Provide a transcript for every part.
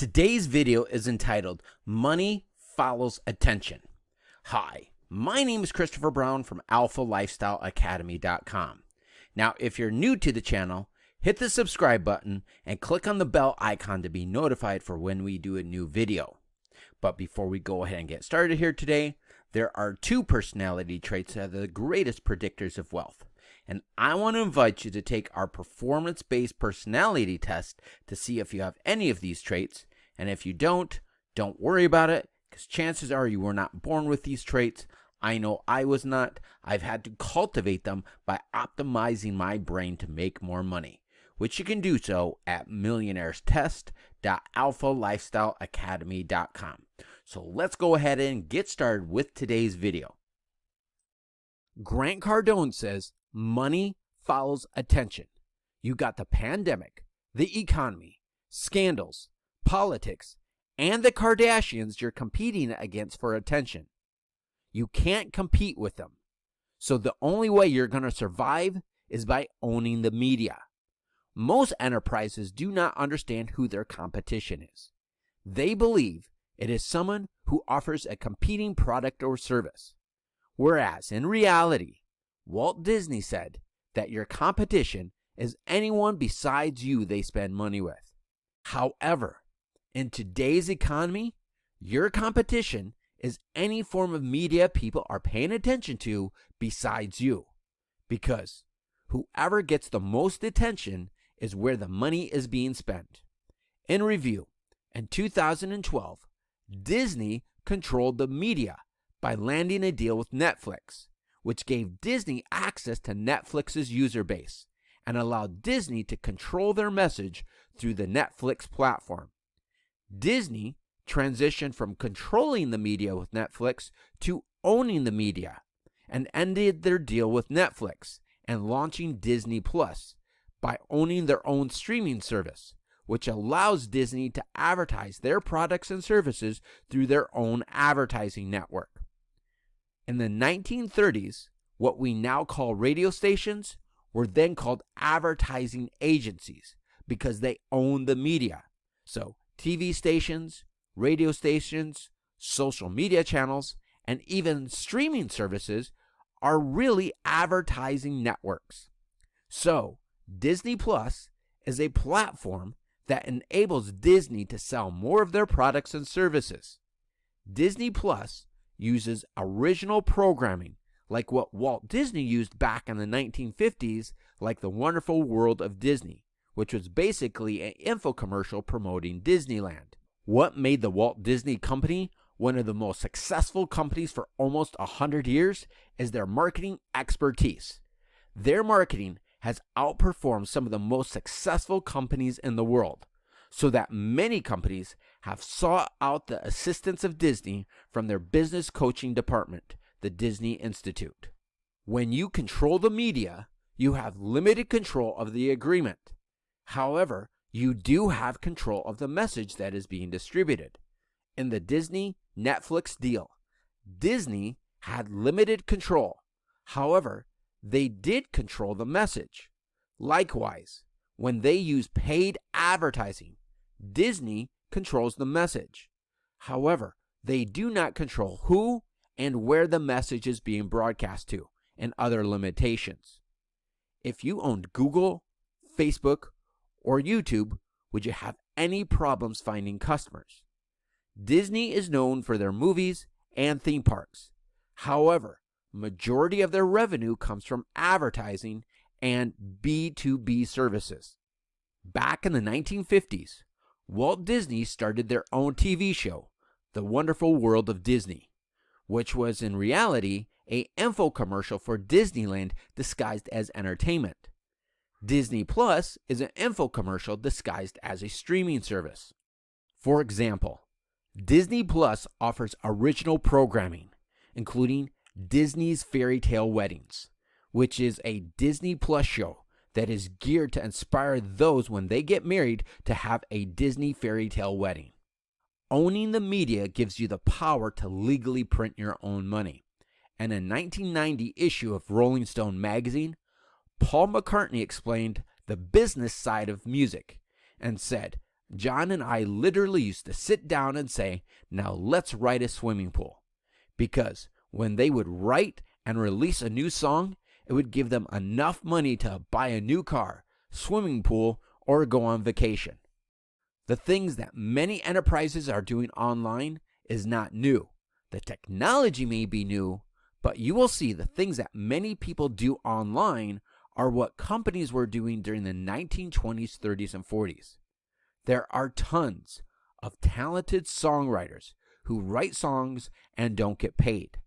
Today's video is entitled Money Follows Attention. Hi, my name is Christopher Brown from alphalifestyleacademy.com. Now, if you're new to the channel, hit the subscribe button and click on the bell icon to be notified for when we do a new video. But before we go ahead and get started here today, there are two personality traits that are the greatest predictors of wealth. And I want to invite you to take our performance-based personality test to see if you have any of these traits. And if you don't worry about it, because chances are you were not born with these traits. I know I was not. I've had to cultivate them by optimizing my brain to make more money, which you can do so at millionairetest.alphalifestyleacademy.com. So let's go ahead and get started with today's video. Grant Cardone says, money follows attention. You got the pandemic, the economy, scandals, politics, and the Kardashians you're competing against for attention. You can't compete with them. So the only way you're going to survive is by owning the media. Most enterprises do not understand who their competition is. They believe it is someone who offers a competing product or service. Whereas in reality, Walt Disney said that your competition is anyone besides you they spend money with. However, in today's economy, your competition is any form of media people are paying attention to besides you. Because whoever gets the most attention is where the money is being spent. In review, in 2012, Disney controlled the media by landing a deal with Netflix, which gave Disney access to Netflix's user base and allowed Disney to control their message through the Netflix platform. Disney transitioned from controlling the media with Netflix to owning the media and ended their deal with Netflix and launching Disney Plus by owning their own streaming service, which allows Disney to advertise their products and services through their own advertising network. In the 1930s, what we now call radio stations were then called advertising agencies because they owned the media. So TV stations, radio stations, social media channels, and even streaming services are really advertising networks. So Disney Plus is a platform that enables Disney to sell more of their products and services. Disney Plus uses original programming like what Walt Disney used back in the 1950s, like The Wonderful World of Disney, which was basically an infomercial promoting Disneyland. What made the Walt Disney Company one of the most successful companies for almost 100 years is their marketing expertise. Their marketing has outperformed some of the most successful companies in the world, so that many companies have sought out the assistance of Disney from their business coaching department, the Disney Institute. When you control the media, you have limited control of the agreement. However, you do have control of the message that is being distributed. In the Disney-Netflix deal, Disney had limited control. However, they did control the message. Likewise, when they use paid advertising, Disney controls the message. However, they do not control who and where the message is being broadcast to, and other limitations. If you owned Google, Facebook, or YouTube, would you have any problems finding customers? Disney is known for their movies and theme parks. However, majority of their revenue comes from advertising and B2B services. Back in the 1950s, Walt Disney started their own TV show, The Wonderful World of Disney, which was in reality an infomercial for Disneyland disguised as entertainment. Disney Plus is an infomercial disguised as a streaming service. For example, Disney Plus offers original programming, including Disney's Fairy Tale Weddings, which is a Disney Plus show that is geared to inspire those when they get married to have a Disney fairy tale wedding. Owning the media gives you the power to legally print your own money. And in a 1990 issue of Rolling Stone magazine, Paul McCartney explained the business side of music and said, John and I literally used to sit down and say, now let's write a swimming pool. Because when they would write and release a new song, it would give them enough money to buy a new car, swimming pool, or go on vacation. The things that many enterprises are doing online is not new. The technology may be new, but you will see the things that many people do online are what companies were doing during the 1920s, 30s, and 40s. There are tons of talented songwriters who write songs and don't get paid.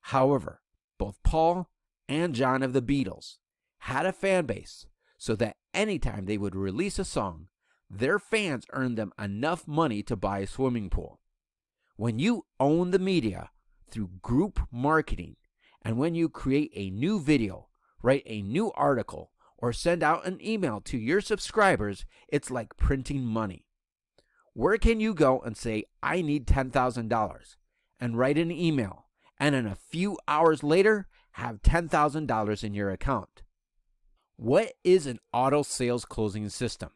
However, both Paul and John of the Beatles had a fan base so that anytime they would release a song, their fans earned them enough money to buy a swimming pool. When you own the media through group marketing, and when you create a new video, write a new article, or send out an email to your subscribers, it's like printing money. Where can you go and say, I need $10,000, and write an email, and in a few hours later, have $10,000 in your account? What is an auto sales closing system?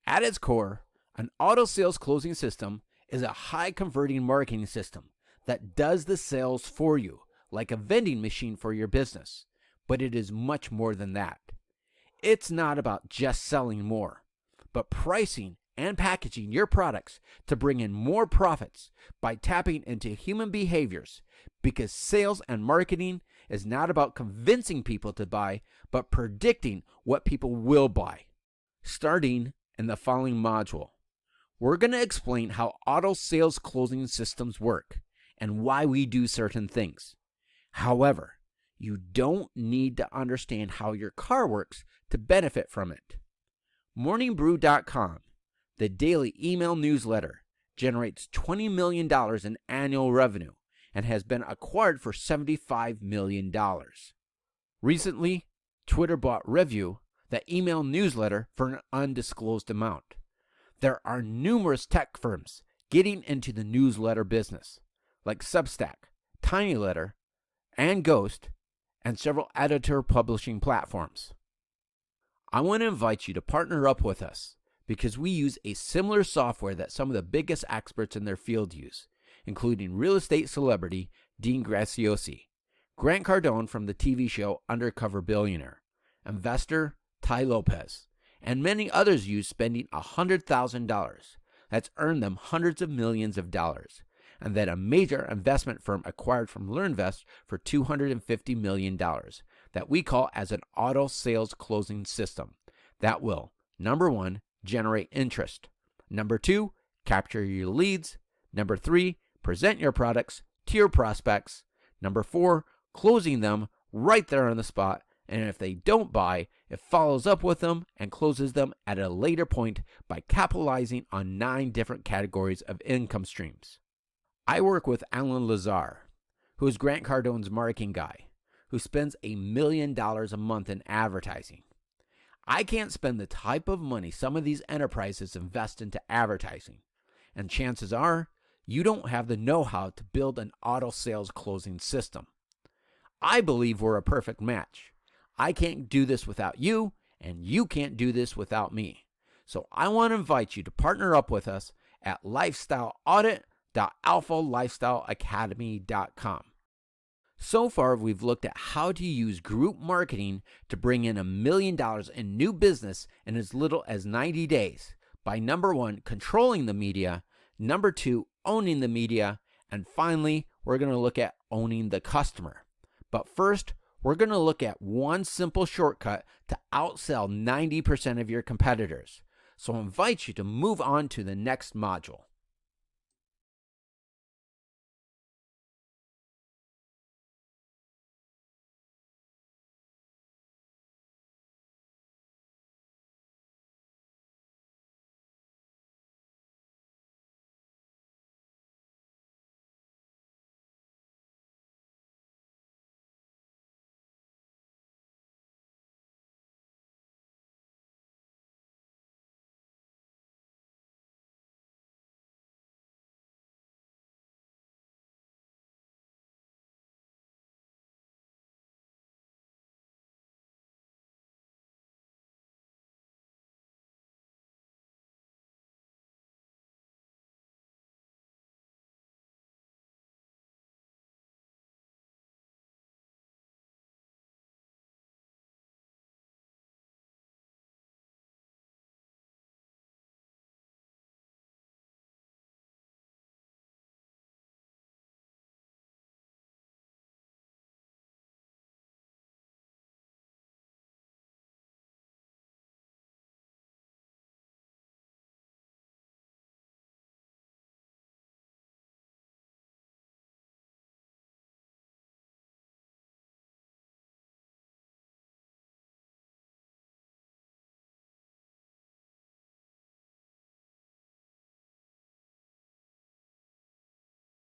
At its core, an auto sales closing system is a high converting marketing system that does the sales for you, like a vending machine for your business. But it is much more than that. It's not about just selling more, but pricing and packaging your products to bring in more profits by tapping into human behaviors, because sales and marketing is not about convincing people to buy, but predicting what people will buy. Starting in the following module, we're going to explain how auto sales closing systems work and why we do certain things. However, you don't need to understand how your car works to benefit from it. MorningBrew.com, the daily email newsletter, generates $20 million in annual revenue and has been acquired for $75 million. Recently, Twitter bought Review, the email newsletter, for an undisclosed amount. There are numerous tech firms getting into the newsletter business, like Substack, TinyLetter, and Ghost, and several editor publishing platforms. I want to invite you to partner up with us because we use a similar software that some of the biggest experts in their field use, including real estate celebrity Dean Graziosi, Grant Cardone from the TV show Undercover Billionaire, investor Ty Lopez, and many others use spending $100,000 that's earned them hundreds of millions of dollars, and that a major investment firm acquired from LearnVest for $250 million that we call as an auto sales closing system that will, number 1, generate interest, number 2, capture your leads, number 3, present your products to your prospects, number 4, closing them right there on the spot, and if they don't buy, it follows up with them and closes them at a later point by capitalizing on 9 different categories of income streams. I work with Alan Lazar, who is Grant Cardone's marketing guy, who spends $1 million a month in advertising. I can't spend the type of money some of these enterprises invest into advertising, and chances are you don't have the know-how to build an auto sales closing system. I believe we're a perfect match. I can't do this without you, and you can't do this without me. So I want to invite you to partner up with us at lifestyleaudit.alphalifestyleacademy.com. So far, we've looked at how to use group marketing to bring in $1 million in new business in as little as 90 days by, number 1, controlling the media, number 2, owning the media, and finally, we're going to look at owning the customer. But first, we're going to look at one simple shortcut to outsell 90% of your competitors. So I invite you to move on to the next module.